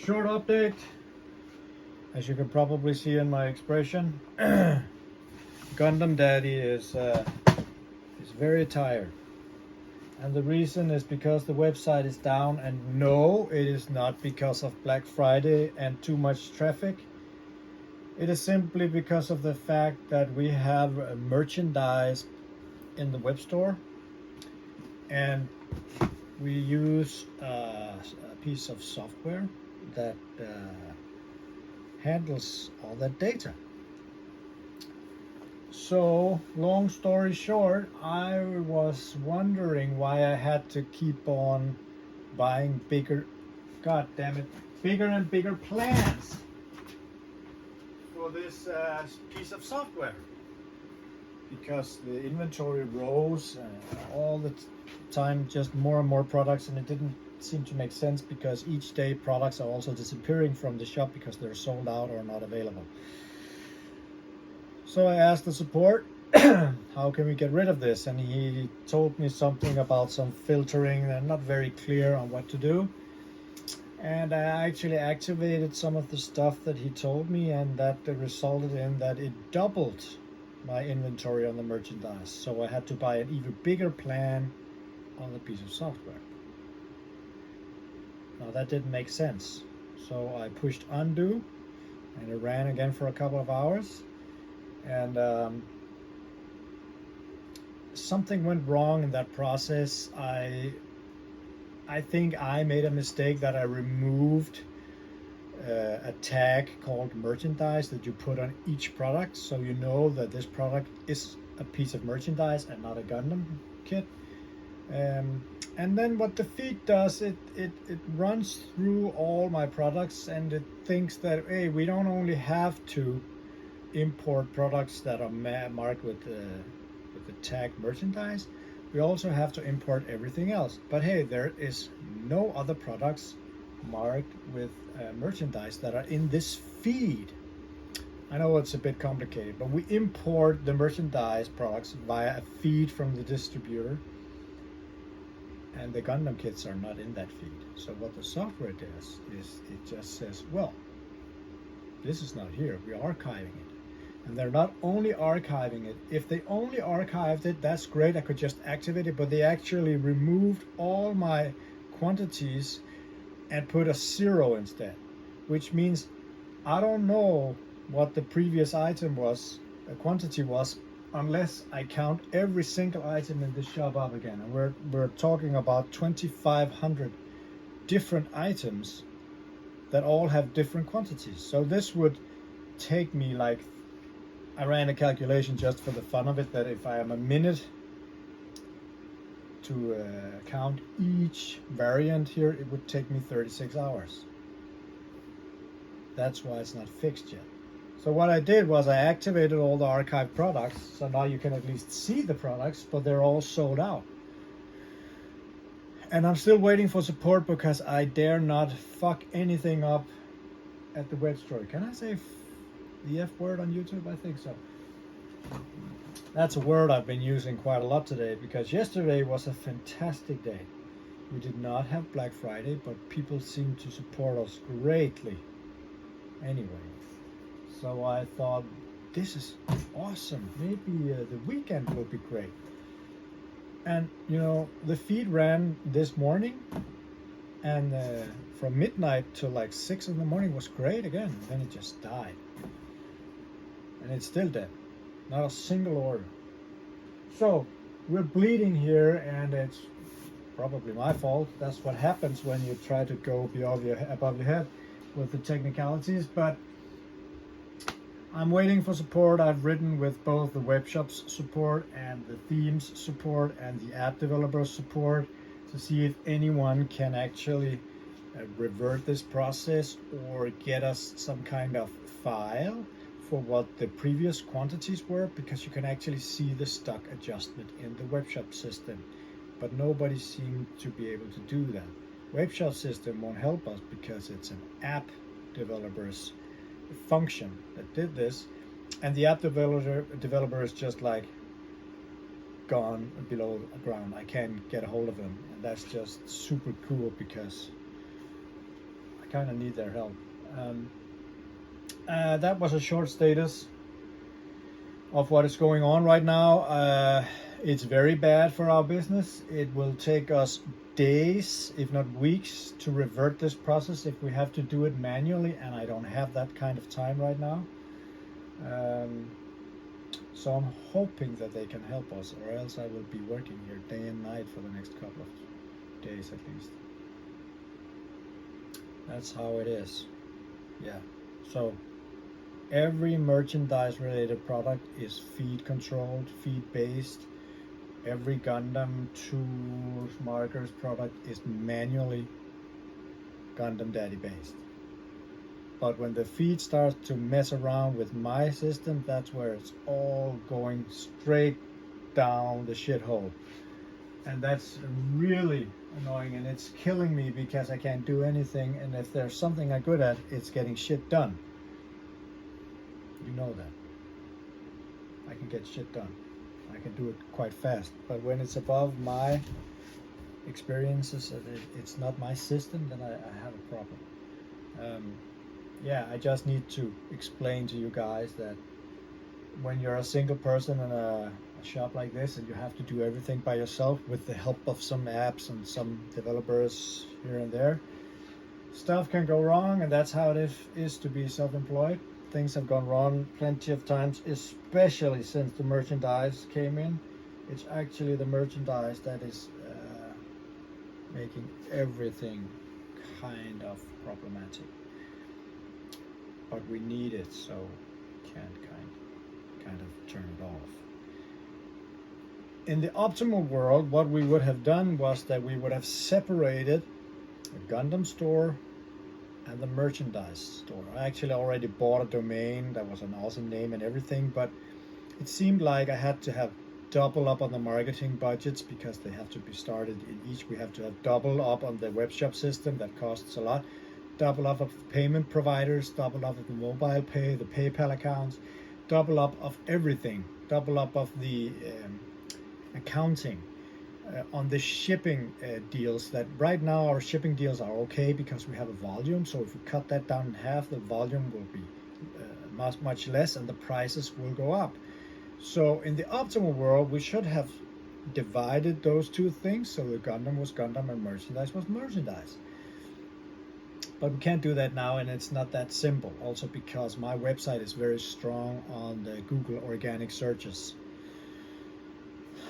Short update. As you can probably see in my expression, Gundam Daddy is very tired. And the reason is because the website is down, and no, it is not because of Black Friday and too much traffic. It is simply because of the fact that we have merchandise in the web store, and we use a piece of software that handles all that data. So, long story short, I was wondering why I had to keep on buying bigger, god damn it, bigger and bigger plans for this piece of software. Because the inventory rose all the time, just more and more products, and it didn't seem to make sense because each day products are also disappearing from the shop because they're sold out or not available. So I asked the support, how can we get rid of this? And he told me something about some filtering, and not very clear on what to do. And I actually activated some of the stuff that he told me, and that resulted in that it doubled my inventory on the merchandise. So I had to buy an even bigger plan on the piece of software. Now that didn't make sense. So I pushed undo, and it ran again for a couple of hours. And something went wrong in that process. I think I made a mistake that I removed a tag called merchandise that you put on each product, so you know that this product is a piece of merchandise and not a Gundam kit. And then what the feed does, it runs through all my products, and it thinks that, hey, we don't only have to import products that are marked with the tag merchandise, we also have to import everything else. But hey, there is no other products marked with merchandise that are in this feed. I know it's a bit complicated, but we import the merchandise products via a feed from the distributor, and the Gundam kits are not in that feed. So what the software does is it just says, well, this is not here, we're archiving it. And they're not only archiving it, if they only archived it, that's great, I could just activate it, but they actually removed all my quantities and put a 0 instead, which means I don't know what the previous item was, quantity was, unless I count every single item in this shop up again. And we're talking about 2,500 different items that all have different quantities. So this would take me, like, I ran a calculation just for the fun of it, that if I am a minute to count each variant here, it would take me 36 hours. That's why it's not fixed yet. So what I did was I activated all the archived products, so now you can at least see the products, but they're all sold out. And I'm still waiting for support because I dare not fuck anything up at the web store. Can I say the F word on YouTube? I think so. That's a word I've been using quite a lot today, because yesterday was a fantastic day. We did not have Black Friday, but people seemed to support us greatly anyway. So I thought, this is awesome. Maybe the weekend will be great. And you know, the feed ran this morning, and from midnight to like 6 in the morning was great again. Then it just died. And it's still dead. Not a single order. So we're bleeding here, and it's probably my fault. That's what happens when you try to go above your head with the technicalities. But I'm waiting for support. I've written with both the web shop's support and the themes support and the app developers support to see if anyone can actually revert this process or get us some kind of file for what the previous quantities were, because you can actually see the stock adjustment in the webshop system, but nobody seemed to be able to do that. Webshop system won't help us because it's an app developer's function that did this, and the app developer is just like gone below the ground. I can't get a hold of him, and that's just super cool because I kind of need their help. That was a short status of what is going on right now. It's very bad for our business. It will take us days, if not weeks, to revert this process if we have to do it manually, and I don't have that kind of time right now. So I'm hoping that they can help us, or else I will be working here day and night for the next couple of days at least. That's how it is. Yeah. So every merchandise related product is feed controlled, feed based. Every Gundam tools, markers product is manually Gundam Daddy based. But when the feed starts to mess around with my system, that's where it's all going straight down the shithole. And that's really annoying, and it's killing me because I can't do anything, and if there's something I'm good at, it's getting shit done. You know that. I can get shit done. I can do it quite fast. But when it's above my experiences, it's not my system, then I have a problem. Yeah, I just need to explain to you guys that when you're a single person in a shop like this and you have to do everything by yourself with the help of some apps and some developers here and there, stuff can go wrong, and that's how it is to be self-employed. Things have gone wrong plenty of times, especially since the merchandise came in. It's actually the merchandise that is making everything kind of problematic. But we need it, so can't kind of turn it off. In the optimal world, what we would have done was that we would have separated the Gundam store and the merchandise store. I actually already bought a domain that was an awesome name and everything, but it seemed like I had to have double up on the marketing budgets because they have to be started in each. We have to have double up on the web shop system that costs a lot, double up of payment providers, double up of the mobile pay, the PayPal accounts, double up of everything, double up of the accounting, on the shipping deals. That right now our shipping deals are okay because we have a volume, so if we cut that down in half, the volume will be much less and the prices will go up. So in the optimal world, we should have divided those two things, so the Gundam was Gundam and merchandise was merchandise. But we can't do that now, and it's not that simple. Also because my website is very strong on the Google organic searches.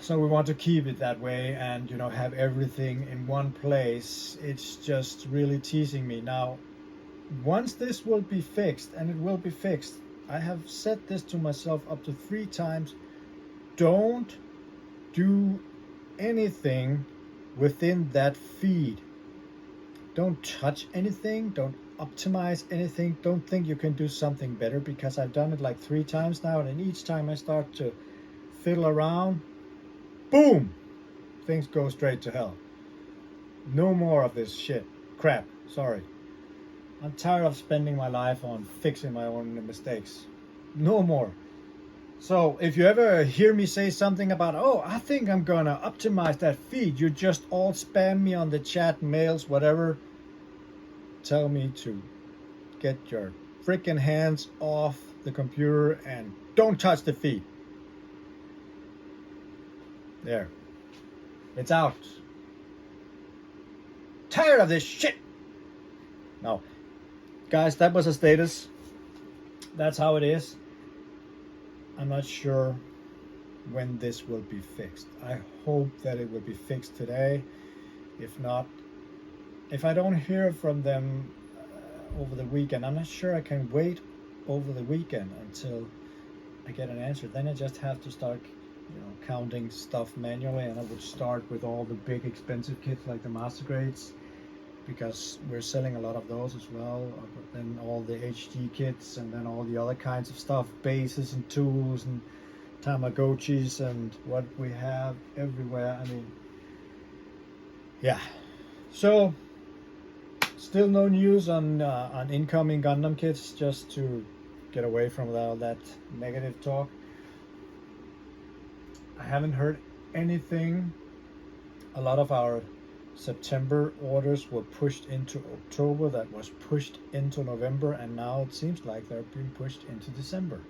So we want to keep it that way and, you know, have everything in one place. It's just really teasing me. Now, once this will be fixed, and it will be fixed, I have said this to myself up to 3 times. Don't do anything within that feed. Don't touch anything. Don't optimize anything. Don't think you can do something better, because I've done it like 3 times now, and each time I start to fiddle around, boom, things go straight to hell. No more of this shit. Crap. Sorry. I'm tired of spending my life on fixing my own mistakes. No more. So if you ever hear me say something about, oh, I think I'm gonna optimize that feed, you just all spam me on the chat, mails, whatever. Tell me to get your freaking hands off the computer and don't touch the feed. There. It's out. Tired of this shit. No. Guys, that was a status. That's how it is. I'm not sure when this will be fixed. I hope that it will be fixed today. If not, if I don't hear from them over the weekend, I'm not sure I can wait over the weekend until I get an answer. Then I just have to start, counting stuff manually, and I would start with all the big expensive kits like the master grades, because we're selling a lot of those as well. But then all the HD kits, and then all the other kinds of stuff, bases and tools and Tamagotchis and what we have everywhere. I mean, yeah. So still no news on incoming Gundam kits, just to get away from all that negative talk. I haven't heard anything. A lot of our September orders were pushed into October, that was pushed into November, and now it seems like they're being pushed into December.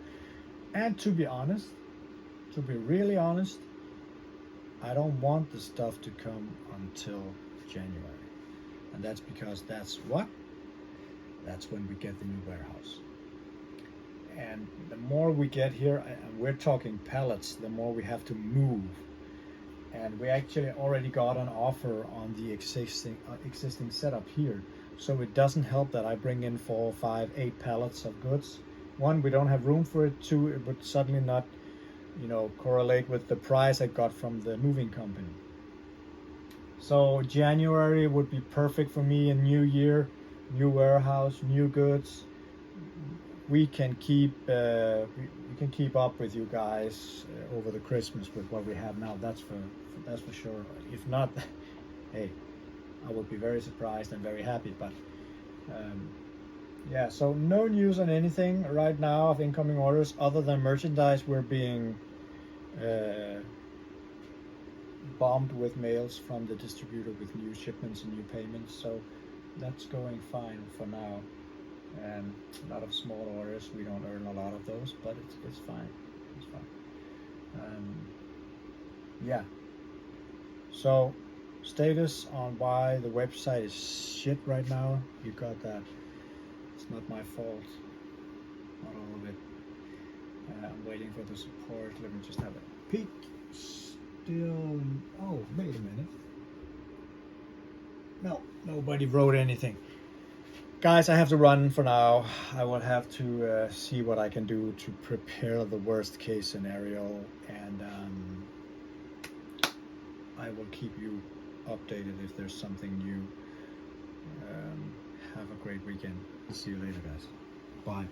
And to be honest, to be really honest, I don't want the stuff to come until January. And that's because that's when we get the new warehouse. And the more we get here, and we're talking pallets, the more we have to move. And we actually already got an offer on the existing setup here. So it doesn't help that I bring in 4, 5, 8 pallets of goods. One, we don't have room for it. Two, it would suddenly not, correlate with the price I got from the moving company. So January would be perfect for me. A new year, new warehouse, new goods. We can keep up with you guys over the Christmas with what we have now. That's for sure. If not, hey, I would be very surprised and very happy. But yeah, so no news on anything right now of incoming orders other than merchandise. We're being bombed with mails from the distributor with new shipments and new payments. So that's going fine for now. And a lot of small orders, we don't earn a lot of those, but it's fine. It's fine. Yeah. So status on why the website is shit right now, you got that. It's not my fault, not all of it. I'm waiting for the support. Let me just have a peek. Still, oh, wait a minute. No, nobody wrote anything. Guys, I have to run for now. I will have to see what I can do to prepare the worst case scenario, and I will keep you updated if there's something new. Have a great weekend. See you later, guys. Bye.